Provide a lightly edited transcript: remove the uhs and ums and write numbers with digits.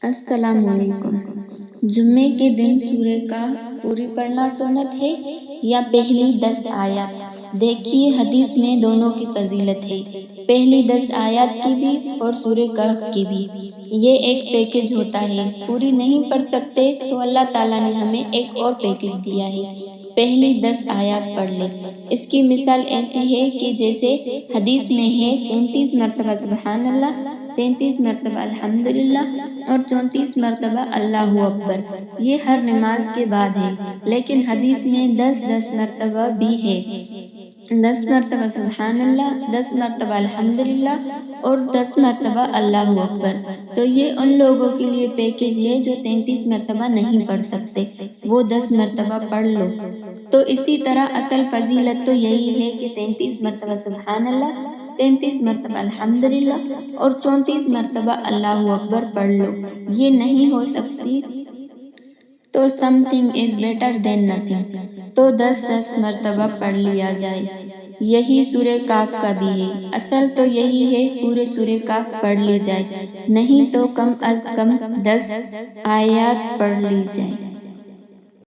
السلام علیکم۔ جمعے کے دن سورہ کا پوری پڑھنا سنت ہے یا پہلی 10 آیات؟ دیکھیے حدیث میں دونوں کی فضیلت ہے، پہلی 10 آیات کی بھی اور سورہ کہف کی بھی۔ یہ ایک پیکج ہوتا ہے، پوری نہیں پڑھ سکتے تو اللہ تعالیٰ نے ہمیں ایک اور پیکج دیا ہے، پہلی 10 آیات پڑھ لے۔ اس کی مثال ایسی ہے کہ جیسے حدیث میں ہے 33 مرتبہ سبحان اللہ، 33 مرتبہ الحمدللہ اور 34 مرتبہ اللہ اکبر۔ یہ ہر نماز کے بعد ہے، لیکن حدیث میں 10 مرتبہ بھی ہے، 10 مرتبہ سبحان اللہ، 10 مرتبہ الحمدللہ اور 10 مرتبہ اللہ اکبر۔ تو یہ ان لوگوں کے لیے پیکج ہے جو 33 مرتبہ نہیں پڑھ سکتے، وہ 10 مرتبہ پڑھ لو۔ تو اسی طرح اصل فضیلت تو یہی ہے کہ 33 مرتبہ سبحان اللہ، 33 مرتبہ الحمدللہ اور 34 مرتبہ اللہ اکبر پڑھ لو۔ یہ نہیں ہو سکتی تو some thing is better than nothing, تو 10 مرتبہ پڑھ لیا جائے۔ یہی سورہ کہف کا بھی ہے، اصل تو یہی ہے پورے سورہ کہف پڑھ لی جائے، نہیں تو کم از کم 10 آیات پڑھ لی جائے۔